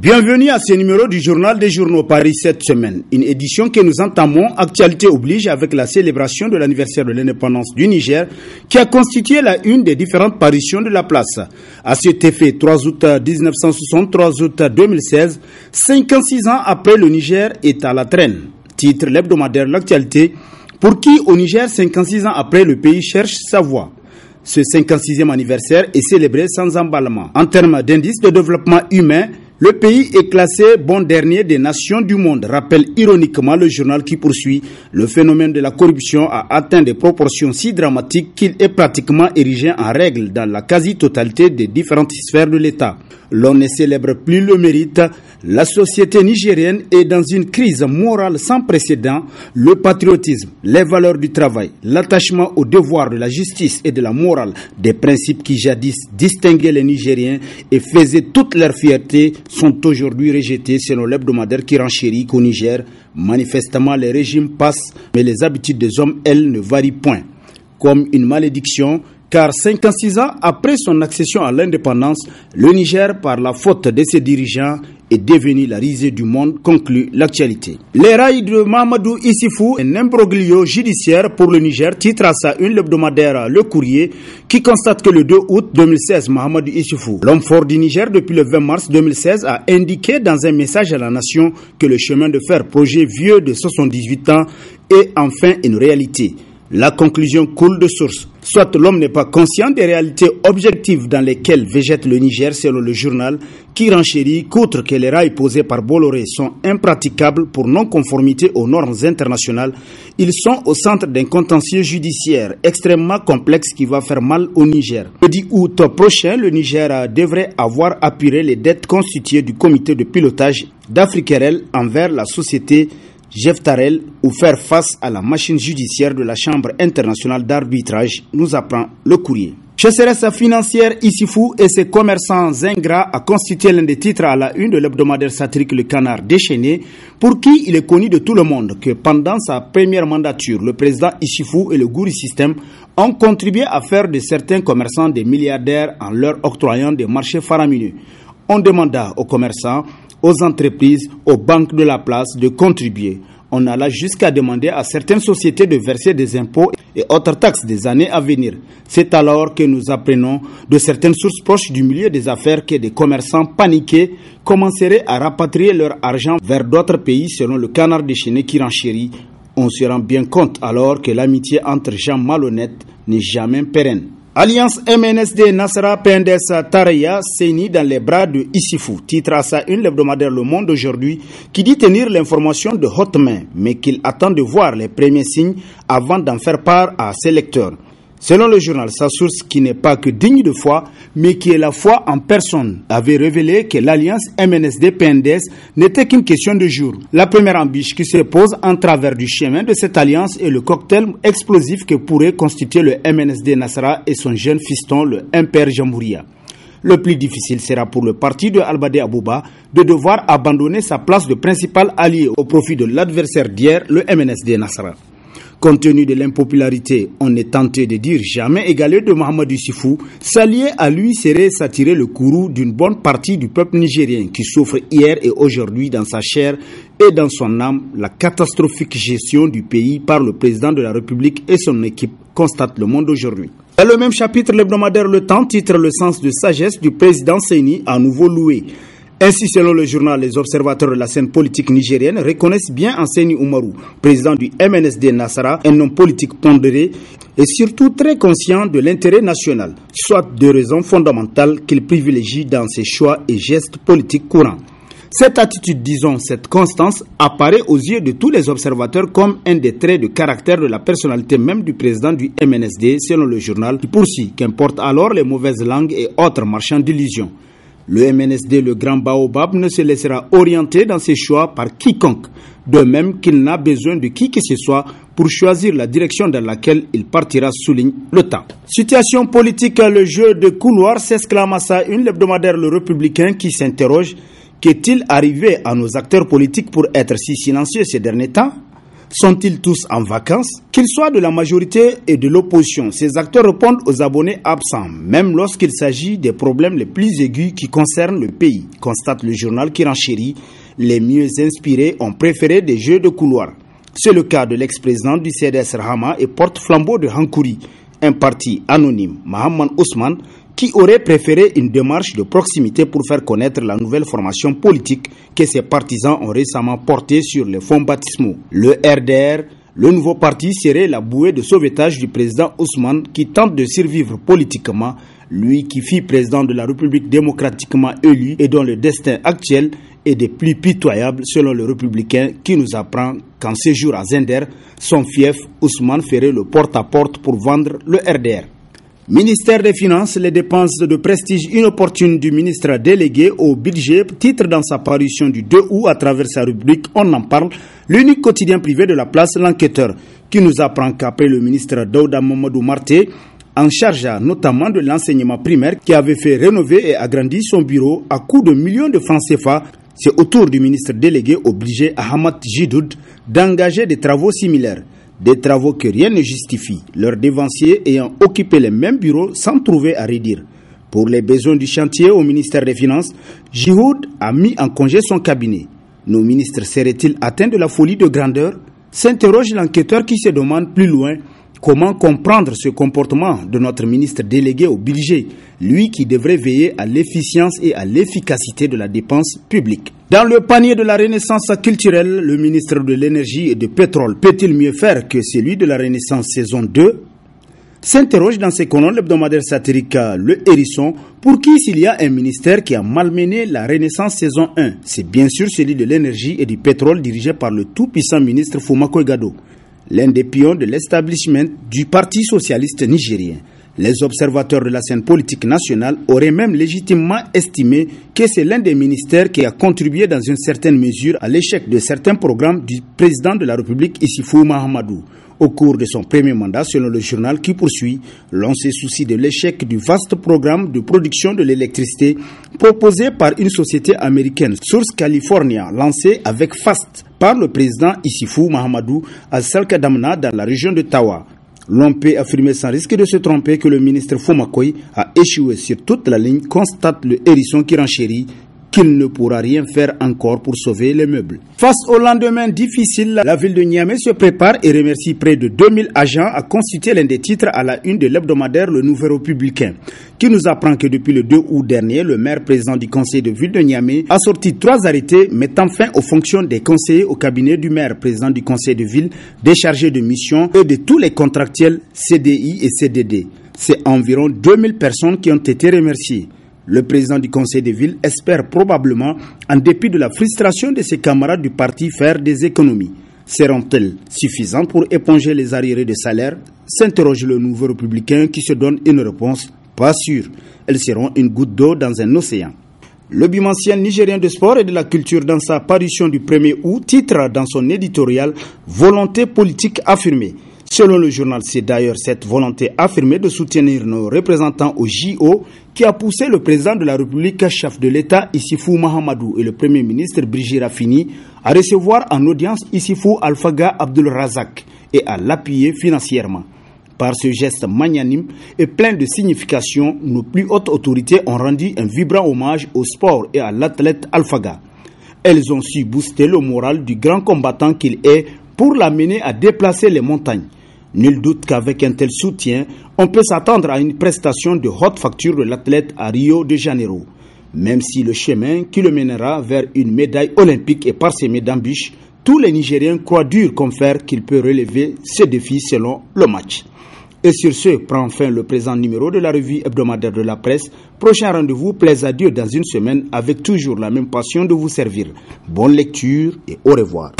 Bienvenue à ce numéro du Journal des Journaux Paris cette semaine. Une édition que nous entamons, actualité oblige, avec la célébration de l'anniversaire de l'indépendance du Niger, qui a constitué la une des différentes parutions de la place. À cet effet, 3 août 1960, 3 août 2016, 56 ans après, le Niger est à la traîne. Titre l'hebdomadaire L'actualité, pour qui au Niger, 56 ans après, le pays cherche sa voie. Ce 56e anniversaire est célébré sans emballement. En termes d'indice de développement humain, le pays est classé bon dernier des nations du monde, rappelle ironiquement le journal qui poursuit. Le phénomène de la corruption a atteint des proportions si dramatiques qu'il est pratiquement érigé en règle dans la quasi-totalité des différentes sphères de l'État. L'on ne célèbre plus le mérite. La société nigérienne est dans une crise morale sans précédent. Le patriotisme, les valeurs du travail, l'attachement aux devoirs de la justice et de la morale, des principes qui jadis distinguaient les Nigériens et faisaient toute leur fierté, sont aujourd'hui rejetés selon l'hebdomadaire qui renchérit qu'au Niger, manifestement les régimes passent, mais les habitudes des hommes, elles, ne varient point. Comme une malédiction, car 56 ans après son accession à l'indépendance, le Niger, par la faute de ses dirigeants, est devenu la risée du monde, conclut l'actualité. Les rails de Mahamadou Issifou, un imbroglio judiciaire pour le Niger, titre à sa une l'hebdomadaire Le Courrier, qui constate que le 2 août 2016, Mahamadou Issifou, l'homme fort du Niger depuis le 20 mars 2016, a indiqué dans un message à la nation que le chemin de fer, projet vieux de 78 ans, est enfin une réalité. La conclusion coule de source. Soit l'homme n'est pas conscient des réalités objectives dans lesquelles végète le Niger, selon le journal, qui renchérit qu'outre que les rails posés par Bolloré sont impraticables pour non-conformité aux normes internationales, ils sont au centre d'un contentieux judiciaire extrêmement complexe qui va faire mal au Niger. Le 10 août prochain, le Niger devrait avoir apuré les dettes constituées du comité de pilotage d'Afriquerel envers la société Jeftarel ou faire face à la machine judiciaire de la Chambre internationale d'arbitrage, nous apprend Le Courrier. Chasseresse financière Issifou et ses commerçants ingrats a constitué l'un des titres à la une de l'hebdomadaire satirique Le Canard déchaîné, pour qui il est connu de tout le monde que pendant sa première mandature, le président Issifou et le Gouri System ont contribué à faire de certains commerçants des milliardaires en leur octroyant des marchés faramineux. On demanda aux commerçants, aux entreprises, aux banques de la place de contribuer. On alla jusqu'à demander à certaines sociétés de verser des impôts et autres taxes des années à venir. C'est alors que nous apprenons de certaines sources proches du milieu des affaires que des commerçants paniqués commenceraient à rapatrier leur argent vers d'autres pays selon le Canard déchaîné qui renchérit. On se rend bien compte alors que l'amitié entre gens malhonnêtes n'est jamais pérenne. Alliance MNSD Nasara PNDS Taraya Seni dans les bras de Issifou. Titre à sa une l'hebdomadaire Le Monde aujourd'hui qui dit tenir l'information de haute main mais qu'il attend de voir les premiers signes avant d'en faire part à ses lecteurs. Selon le journal, sa source qui n'est pas que digne de foi, mais qui est la foi en personne, avait révélé que l'alliance MNSD-PNDS n'était qu'une question de jour. La première embûche qui se pose en travers du chemin de cette alliance est le cocktail explosif que pourrait constituer le MNSD Nasara et son jeune fiston, le Imper Jamhouria. Le plus difficile sera pour le parti de Albade Abouba de devoir abandonner sa place de principal allié au profit de l'adversaire d'hier, le MNSD Nasara. Compte tenu de l'impopularité, on est tenté de dire jamais égalé de Mahamadou Issifou, s'allier à lui serait s'attirer le courroux d'une bonne partie du peuple nigérien qui souffre hier et aujourd'hui dans sa chair et dans son âme la catastrophique gestion du pays par le président de la République et son équipe, constate Le Monde aujourd'hui. Dans le même chapitre, l'hebdomadaire Le Temps titre le sens de sagesse du président Seni à nouveau loué. Ainsi, selon le journal, les observateurs de la scène politique nigérienne reconnaissent bien Seni Oumarou, président du MNSD Nasara, un homme politique pondéré et surtout très conscient de l'intérêt national, soit de raisons fondamentales qu'il privilégie dans ses choix et gestes politiques courants. Cette attitude, disons cette constance, apparaît aux yeux de tous les observateurs comme un des traits de caractère de la personnalité même du président du MNSD, selon le journal, qui poursuit qu'importent alors les mauvaises langues et autres marchands d'illusions. Le MNSD, le grand baobab, ne se laissera orienter dans ses choix par quiconque, de même qu'il n'a besoin de qui que ce soit pour choisir la direction dans laquelle il partira, souligne Le Temps. Situation politique, le jeu de couloir s'exclame à sa une l'hebdomadaire Le Républicain qui s'interroge: qu'est-il arrivé à nos acteurs politiques pour être si silencieux ces derniers temps? Sont-ils tous en vacances? Qu'ils soient de la majorité et de l'opposition, ces acteurs répondent aux abonnés absents, même lorsqu'il s'agit des problèmes les plus aigus qui concernent le pays, constate le journal qui renchérit. Les mieux inspirés ont préféré des jeux de couloir. C'est le cas de l'ex-président du CDS Rahama et porte-flambeau de Hankouri, un parti anonyme, Mahaman Ousmane, qui aurait préféré une démarche de proximité pour faire connaître la nouvelle formation politique que ses partisans ont récemment portée sur les fonds baptismaux. Le RDR, le nouveau parti, serait la bouée de sauvetage du président Ousmane qui tente de survivre politiquement, lui qui fut président de la République démocratiquement élu et dont le destin actuel est des plus pitoyables selon le républicain qui nous apprend qu'en séjour à Zender, son fief Ousmane ferait le porte-à-porte pour vendre le RDR. Ministère des Finances, les dépenses de prestige inopportunes du ministre délégué au budget, titre dans sa parution du 2 août à travers sa rubrique On en parle, l'unique quotidien privé de la place L'Enquêteur, qui nous apprend qu'après le ministre Daouda Mamadou Marté, en charge notamment de l'enseignement primaire, qui avait fait rénover et agrandir son bureau à coût de millions de francs CFA, c'est au tour du ministre délégué au budget Ahmad Jidoud d'engager des travaux similaires. Des travaux que rien ne justifie, leurs dévanciers ayant occupé les mêmes bureaux sans trouver à redire. Pour les besoins du chantier au ministère des Finances, Jihoud a mis en congé son cabinet. Nos ministres seraient-ils atteints de la folie de grandeur? S'interroge l'enquêteur qui se demande plus loin comment comprendre ce comportement de notre ministre délégué au budget, lui qui devrait veiller à l'efficience et à l'efficacité de la dépense publique. Dans le panier de la renaissance culturelle, le ministre de l'énergie et du pétrole peut-il mieux faire que celui de la renaissance saison 2? S'interroge dans ses colonnes l'hebdomadaire satirique Le Hérisson, pour qui s'il y a un ministère qui a malmené la renaissance saison 1, c'est bien sûr celui de l'énergie et du pétrole dirigé par le tout-puissant ministre Foumakoye Gado, l'un des pions de l'establishment du Parti socialiste nigérien. Les observateurs de la scène politique nationale auraient même légitimement estimé que c'est l'un des ministères qui a contribué dans une certaine mesure à l'échec de certains programmes du président de la République Issoufou Mahamadou. Au cours de son premier mandat, selon le journal qui poursuit, l'on se soucie de l'échec du vaste programme de production de l'électricité proposé par une société américaine, Source California, lancé avec FAST par le président Issoufou Mahamadou à Salkadamna dans la région de Tawa. L'on peut affirmer sans risque de se tromper que le ministre Foumakoye a échoué sur toute la ligne, constate le Hérisson qui renchérit qu'il ne pourra rien faire encore pour sauver les meubles. Face au lendemain difficile, la ville de Niamey se prépare et remercie près de 2000 agents à constituer l'un des titres à la une de l'hebdomadaire Le Nouveau Républicain, qui nous apprend que depuis le 2 août dernier, le maire président du conseil de ville de Niamey a sorti 3 arrêtés mettant fin aux fonctions des conseillers au cabinet du maire président du conseil de ville, des chargés de mission et de tous les contractuels CDI et CDD. C'est environ 2000 personnes qui ont été remerciées. Le président du conseil de ville espère probablement, en dépit de la frustration de ses camarades du parti, faire des économies. Seront-elles suffisantes pour éponger les arriérés de salaire? S'interroge le Nouveau Républicain qui se donne une réponse pas sûre. Elles seront une goutte d'eau dans un océan. Le bimensuel nigérien de sport et de la culture, dans sa parution du 1er août, titre dans son éditorial « Volonté politique affirmée ». Selon le journal, c'est d'ailleurs cette volonté affirmée de soutenir nos représentants au JO qui a poussé le président de la République, chef de l'État Issoufou Mahamadou et le Premier ministre Brigitte Raffini à recevoir en audience Issoufou Alphaga Abdul Razak et à l'appuyer financièrement. Par ce geste magnanime et plein de signification, nos plus hautes autorités ont rendu un vibrant hommage au sport et à l'athlète Alphaga. Elles ont su booster le moral du grand combattant qu'il est pour l'amener à déplacer les montagnes. Nul doute qu'avec un tel soutien, on peut s'attendre à une prestation de haute facture de l'athlète à Rio de Janeiro. Même si le chemin qui le mènera vers une médaille olympique est parsemé d'embûches, tous les Nigériens croient dur comme fer qu'il peut relever ce défi selon le match. Et sur ce, prend fin le présent numéro de la revue hebdomadaire de la presse. Prochain rendez-vous, plaise à Dieu dans une semaine avec toujours la même passion de vous servir. Bonne lecture et au revoir.